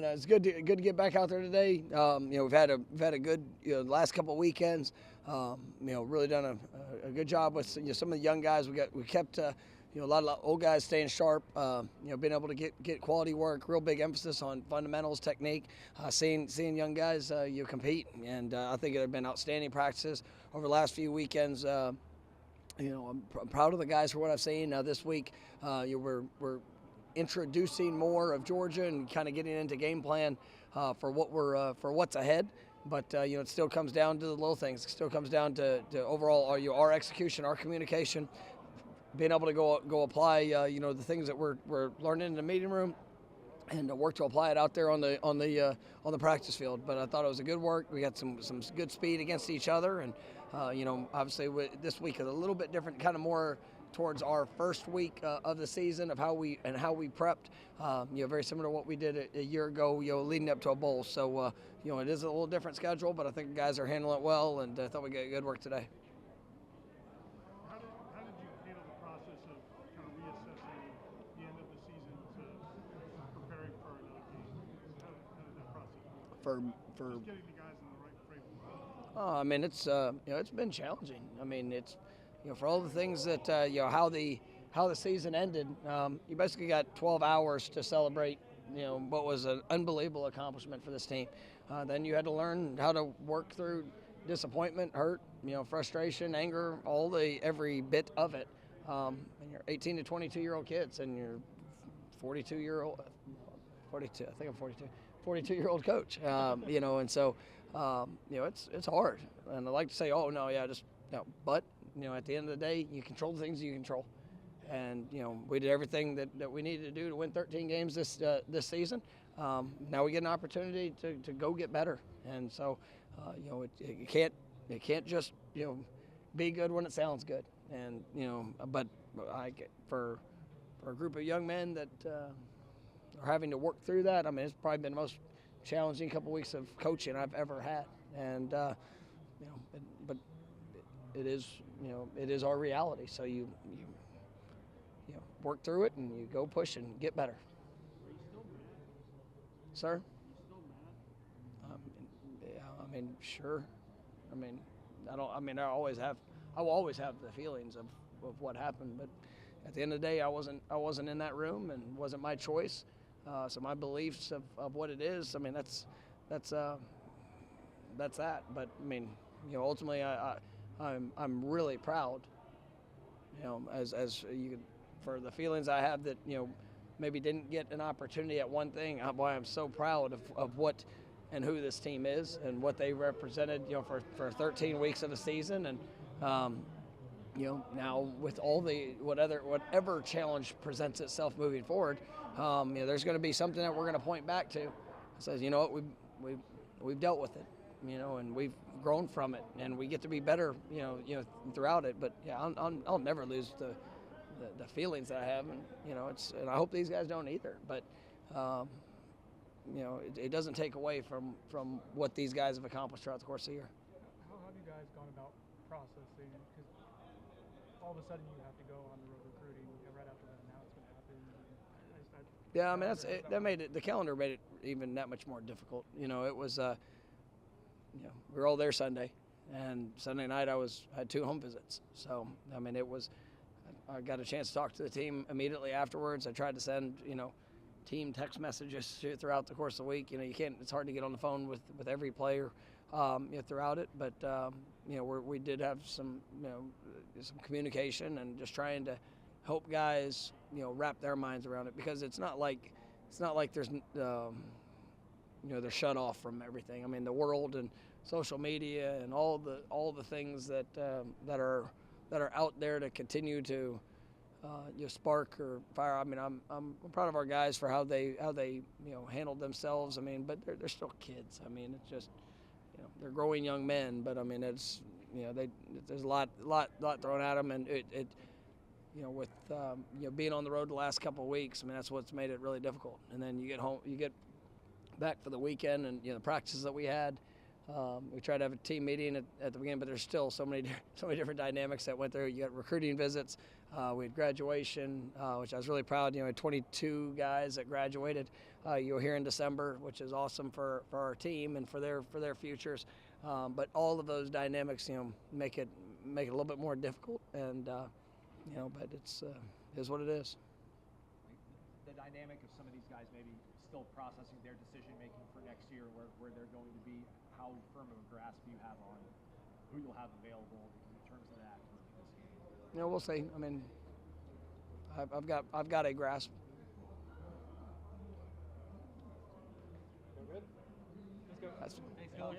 No, it's good to get back out there today. We've had a good last couple of weekends. Really done a good job with some of the young guys. We kept a lot of old guys staying sharp. Being able to get quality work. Real big emphasis on fundamentals, technique. Seeing young guys compete, and I think it have been outstanding practices over the last few weekends. I'm proud of the guys for what I've seen. This week, we're introducing more of Georgia and kind of getting into game plan for what's ahead. But it still comes down to the little things. It still comes down to overall our execution, our communication, being able to go apply the things that we're learning in the meeting room, and work to apply it out there on the practice field. But I thought it was a good work. We got some good speed against each other, and obviously this week is a little bit different, kind of more towards our first week of the season of how we prepped. Very similar to what we did a year ago, leading up to a bowl. So it is a little different schedule, but I think the guys are handling it well, and I thought we got good work today. How did you handle the process of kind of reassessing the end of the season to preparing for another game? How did that process work? For just getting the guys in the right frame of mind. It's been challenging. It's for all the things that how the season ended. You basically got 12 hours to celebrate what was an unbelievable accomplishment for this team. Then you had to learn how to work through disappointment, hurt, frustration, anger, every bit of it. And you're 18 to 22-year-old kids, and you're 42-year-old, 42. I think I'm 42. 42-year-old coach. And so it's hard. And I like to say, oh no, yeah, just no, but. At the end of the day, you control the things you control. And, we did everything that we needed to do to win 13 games this season. Now we get an opportunity to go get better. And so, it can't just, be good when it sounds good. And, but for a group of young men that are having to work through that, it's probably been the most challenging couple weeks of coaching I've ever had. And, but it is our reality. So you work through it, and you go push and get better. Are you still mad? Sir? Are you still mad? Sure. I always have. I will always have the feelings of what happened. But at the end of the day, I wasn't in that room, and wasn't my choice. So my beliefs of what it is. That's that. But ultimately, I'm really proud, as you could, for the feelings I have that, maybe didn't get an opportunity at one thing. Why I'm so proud of what and who this team is and what they represented, for 13 weeks of the season. And, now with all the whatever challenge presents itself moving forward, there's going to be something that we're going to point back to. It says, we've dealt with it. And we've grown from it, and we get to be better, throughout it. But yeah, I'll never lose the feelings that I have, and and I hope these guys don't either. But it doesn't take away from what these guys have accomplished throughout the course of the year. How have you guys gone about processing? Because all of a sudden you have to go on the road recruiting right after that announcement happened. That made it. The calendar made it even that much more difficult. It was. We were all there Sunday, and Sunday night I had 2 home visits. So, it was, I got a chance to talk to the team immediately afterwards. I tried to send, team text messages throughout the course of the week. It's hard to get on the phone with every player, throughout it. But, we did have some communication, and just trying to help guys, wrap their minds around it, because it's not like there's, they're shut off from everything. The world and social media and all the things that are out there to continue to spark or fire. I'm proud of our guys for how they handled themselves. But they're still kids. It's just they're growing young men. But it's there's a lot thrown at them, and it with being on the road the last couple of weeks. That's what's made it really difficult. And then you get home, you get back for the weekend, and the practices that we had. We tried to have a team meeting at the beginning, but there's still so many different dynamics that went there. You got recruiting visits. We had graduation, which I was really proud. We had 22 guys that graduated here in December, which is awesome for our team and for their futures. But all of those dynamics, make it a little bit more difficult, and but it's is what it is. The dynamic of some of these guys maybe still processing their decision making for next year, where they're going to be. How firm of a grasp do you have on who you'll have available in terms of that? We'll see. I mean, I've got a grasp. We're good. Let's go. Thanks, Coach.